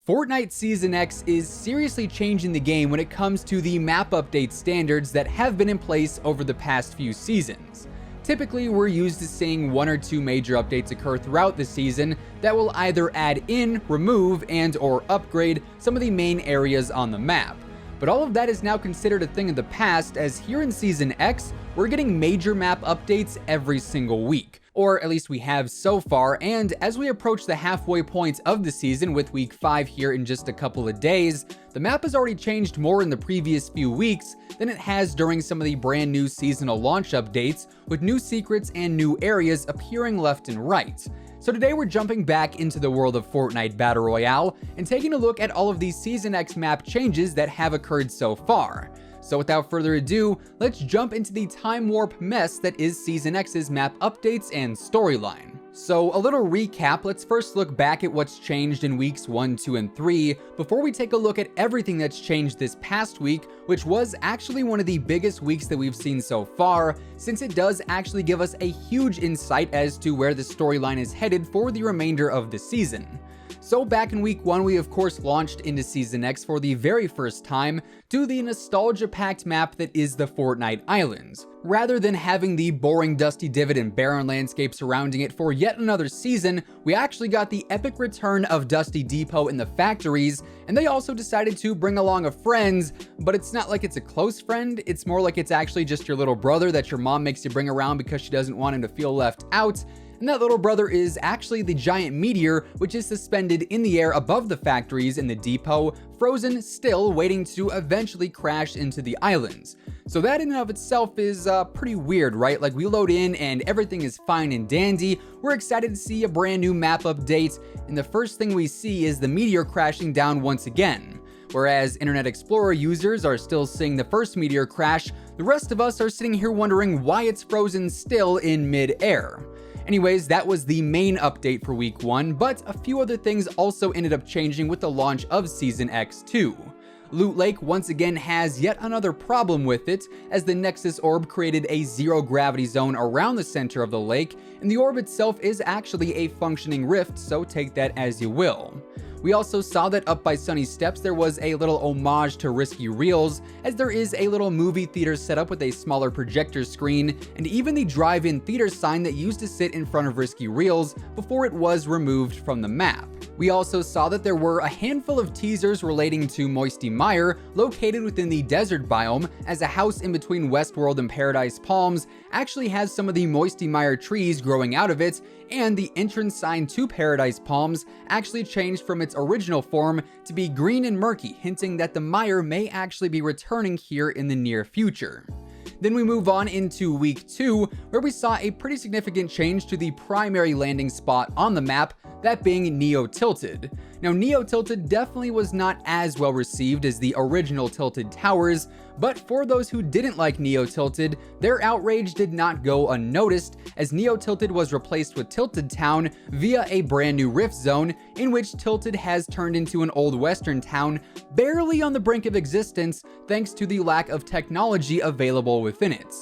Fortnite Season X is seriously changing the game when it comes to the map update standards that have been in place over the past few seasons. Typically, we're used to seeing one or two major updates occur throughout the season that will either add in, remove, and/or upgrade some of the main areas on the map. But all of that is now considered a thing of the past, as here in Season X, we're getting major map updates every single week. Or at least we have so far, and as we approach the halfway point of the season with week 5 here in just a couple of days, the map has already changed more in the previous few weeks than it has during some of the brand new seasonal launch updates, with new secrets and new areas appearing left and right. So today we're jumping back into the world of Fortnite Battle Royale and taking a look at all of these Season X map changes that have occurred so far. So without further ado, let's jump into the time warp mess that is Season X's map updates and storyline. So a little recap, let's first look back at what's changed in weeks 1, 2, and 3 before we take a look at everything that's changed this past week, which was actually one of the biggest weeks that we've seen so far, since it does actually give us a huge insight as to where the storyline is headed for the remainder of the season. So back in week 1, we of course launched into Season X for the very first time to the nostalgia-packed map that is the Fortnite Islands. Rather than having the boring Dusty Divot and barren landscape surrounding it for yet another season, we actually got the epic return of Dusty Depot and the factories, and they also decided to bring along a friend, but it's not like it's a close friend, it's more like it's actually just your little brother that your mom makes you bring around because she doesn't want him to feel left out. And that little brother is actually the giant meteor, which is suspended in the air above the factories in the depot, frozen still, waiting to eventually crash into the islands. So that in and of itself is pretty weird, right? Like, we load in and everything is fine and dandy. We're excited to see a brand new map update, and the first thing we see is the meteor crashing down once again. Whereas Internet Explorer users are still seeing the first meteor crash, the rest of us are sitting here wondering why it's frozen still in mid-air. Anyways, that was the main update for week 1, but a few other things also ended up changing with the launch of Season X2. Loot Lake once again has yet another problem with it, as the Nexus Orb created a zero gravity zone around the center of the lake, and the orb itself is actually a functioning rift, so take that as you will. We also saw that up by Sunny Steps there was a little homage to Risky Reels, as there is a little movie theater set up with a smaller projector screen, and even the drive-in theater sign that used to sit in front of Risky Reels before it was removed from the map. We also saw that there were a handful of teasers relating to Moisty Mire, located within the desert biome, as a house in between Westworld and Paradise Palms actually has some of the Moisty Mire trees growing out of it, and the entrance sign to Paradise Palms actually changed from its original form to be green and murky, hinting that the mire may actually be returning here in the near future. Then we move on into week 2, where we saw a pretty significant change to the primary landing spot on the map, that being Neo Tilted. Now, Neo Tilted definitely was not as well received as the original Tilted Towers, but for those who didn't like Neo Tilted, their outrage did not go unnoticed, as Neo Tilted was replaced with Tilted Town via a brand new rift zone, in which Tilted has turned into an old western town, barely on the brink of existence thanks to the lack of technology available within it.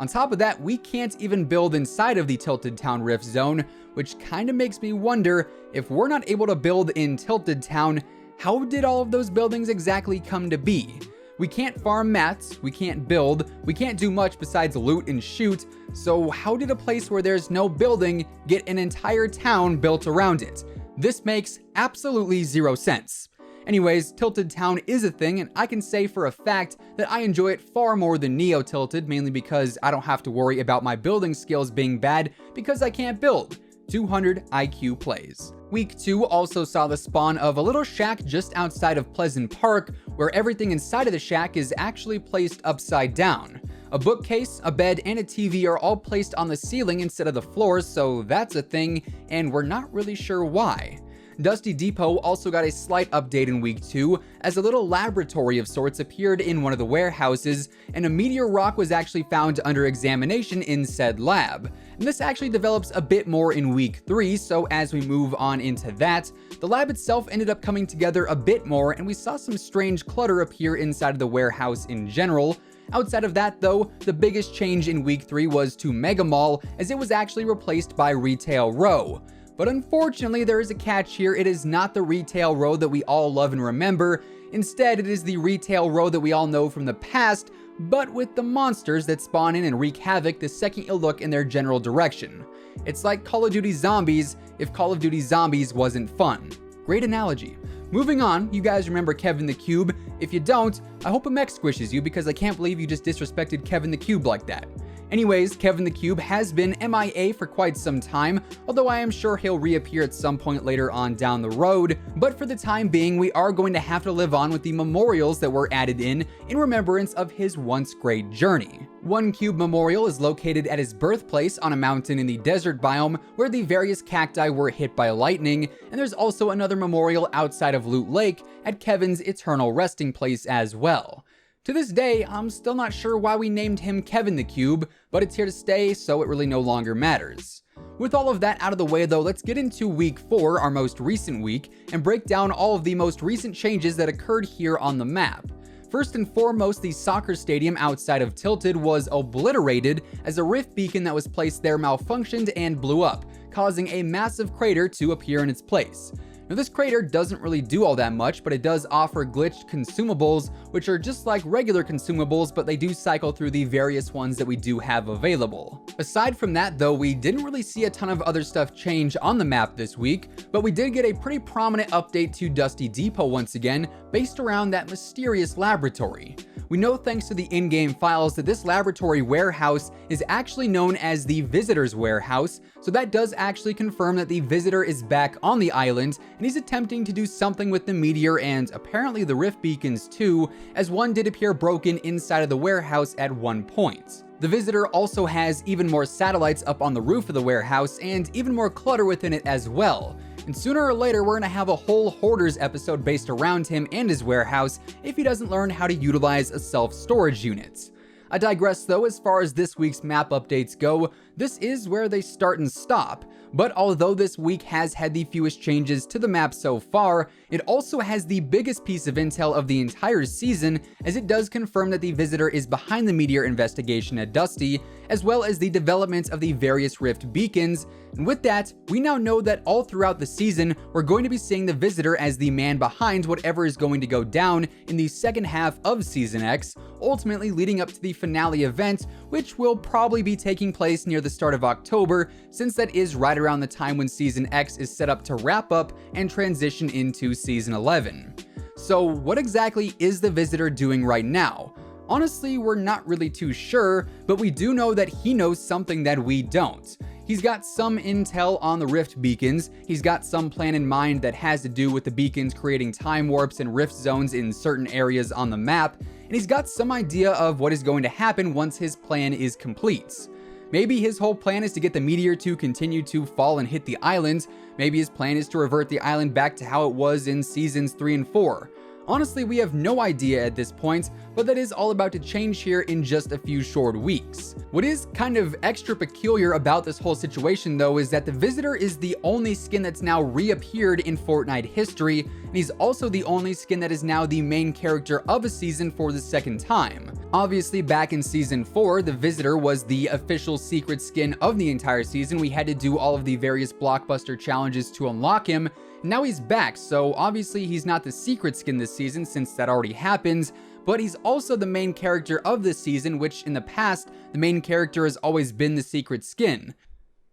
On top of that, we can't even build inside of the Tilted Town Rift Zone, which kinda makes me wonder, if we're not able to build in Tilted Town, how did all of those buildings exactly come to be? We can't farm mats, we can't build, we can't do much besides loot and shoot, so how did a place where there's no building get an entire town built around it? This makes absolutely zero sense. Anyways, Tilted Town is a thing, and I can say for a fact that I enjoy it far more than Neo Tilted, mainly because I don't have to worry about my building skills being bad because I can't build. 200 IQ plays. Week 2 also saw the spawn of a little shack just outside of Pleasant Park, where everything inside of the shack is actually placed upside down. A bookcase, a bed, and a TV are all placed on the ceiling instead of the floor, so that's a thing, and we're not really sure why. Dusty Depot also got a slight update in week 2, as a little laboratory of sorts appeared in one of the warehouses, and a meteor rock was actually found under examination in said lab. And this actually develops a bit more in week 3, so as we move on into that, the lab itself ended up coming together a bit more, and we saw some strange clutter appear inside of the warehouse in general. Outside of that though, the biggest change in week 3 was to Mega Mall, as it was actually replaced by Retail Row. But unfortunately, there is a catch here. It is not the retail road that we all love and remember. Instead, it is the retail road that we all know from the past, but with the monsters that spawn in and wreak havoc the second you look in their general direction. It's like Call of Duty Zombies if Call of Duty Zombies wasn't fun. Great analogy. Moving on, you guys remember Kevin the Cube? If you don't, I hope a mech squishes you because I can't believe you just disrespected Kevin the Cube like that. Anyways, Kevin the Cube has been MIA for quite some time, although I am sure he'll reappear at some point later on down the road. But for the time being, we are going to have to live on with the memorials that were added in remembrance of his once great journey. One Cube memorial is located at his birthplace on a mountain in the desert biome where the various cacti were hit by lightning, and there's also another memorial outside of Loot Lake at Kevin's eternal resting place as well. To this day, I'm still not sure why we named him Kevin the Cube, but it's here to stay, so it really no longer matters. With all of that out of the way though, let's get into week 4, our most recent week, and break down all of the most recent changes that occurred here on the map. First and foremost, the soccer stadium outside of Tilted was obliterated as a rift beacon that was placed there malfunctioned and blew up, causing a massive crater to appear in its place. Now this crater doesn't really do all that much, but it does offer glitched consumables, which are just like regular consumables, but they do cycle through the various ones that we do have available. Aside from that though, we didn't really see a ton of other stuff change on the map this week, but we did get a pretty prominent update to Dusty Depot once again, based around that mysterious laboratory. We know thanks to the in-game files that this laboratory warehouse is actually known as the Visitor's Warehouse, so that does actually confirm that the Visitor is back on the island, and he's attempting to do something with the meteor and apparently the rift beacons too, as one did appear broken inside of the warehouse at one point. The Visitor also has even more satellites up on the roof of the warehouse and even more clutter within it as well. And sooner or later, we're gonna have a whole Hoarders episode based around him and his warehouse if he doesn't learn how to utilize a self-storage unit. I digress though. As far as this week's map updates go, this is where they start and stop. But although this week has had the fewest changes to the map so far, it also has the biggest piece of intel of the entire season, as it does confirm that the Visitor is behind the meteor investigation at Dusty, as well as the development of the various rift beacons. And with that, we now know that all throughout the season, we're going to be seeing the Visitor as the man behind whatever is going to go down in the second half of Season X, ultimately leading up to the finale event, which will probably be taking place near the start of October, since that is right around the time when Season X is set up to wrap up and transition into Season 11. So what exactly is the Visitor doing right now? Honestly, we're not really too sure, but we do know that he knows something that we don't. He's got some intel on the rift beacons, he's got some plan in mind that has to do with the beacons creating time warps and rift zones in certain areas on the map, and he's got some idea of what is going to happen once his plan is complete. Maybe his whole plan is to get the meteor to continue to fall and hit the island. Maybe his plan is to revert the island back to how it was in seasons 3 and 4. Honestly, we have no idea at this point, but that is all about to change here in just a few short weeks. What is kind of extra peculiar about this whole situation though is that the Visitor is the only skin that's now reappeared in Fortnite history, and he's also the only skin that is now the main character of a season for the second time. Obviously, back in Season 4, the Visitor was the official secret skin of the entire season. We had to do all of the various blockbuster challenges to unlock him. Now he's back, so obviously he's not the secret skin this season since that already happened, but he's also the main character of this season, which in the past, the main character has always been the secret skin.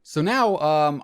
So now,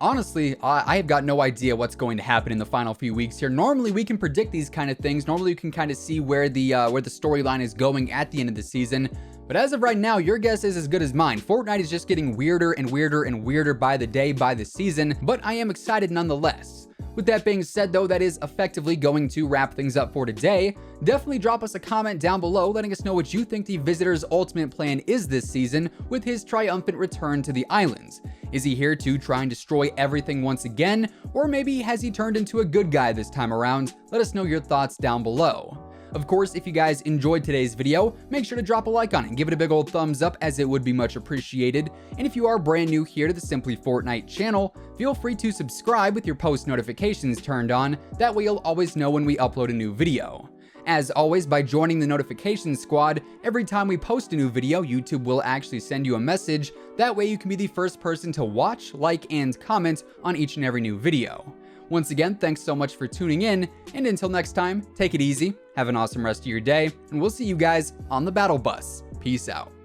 honestly, I have got no idea what's going to happen in the final few weeks here. Normally we can predict these kind of things. Normally you can kind of see where the storyline is going at the end of the season. But as of right now, your guess is as good as mine. Fortnite is just getting weirder and weirder and weirder by the day, by the season, but I am excited nonetheless. With that being said though, that is effectively going to wrap things up for today. Definitely drop us a comment down below letting us know what you think the Visitor's ultimate plan is this season with his triumphant return to the islands. Is he here to try and destroy everything once again, or maybe has he turned into a good guy this time around? Let us know your thoughts down below. Of course, if you guys enjoyed today's video, make sure to drop a like on it and give it a big old thumbs up, as it would be much appreciated. And if you are brand new here to the Simply Fortnite channel, feel free to subscribe with your post notifications turned on. That way you'll always know when we upload a new video. As always, by joining the notification squad, every time we post a new video, YouTube will actually send you a message. That way you can be the first person to watch, like, and comment on each and every new video. Once again, thanks so much for tuning in, and until next time, take it easy, have an awesome rest of your day, and we'll see you guys on the battle bus. Peace out.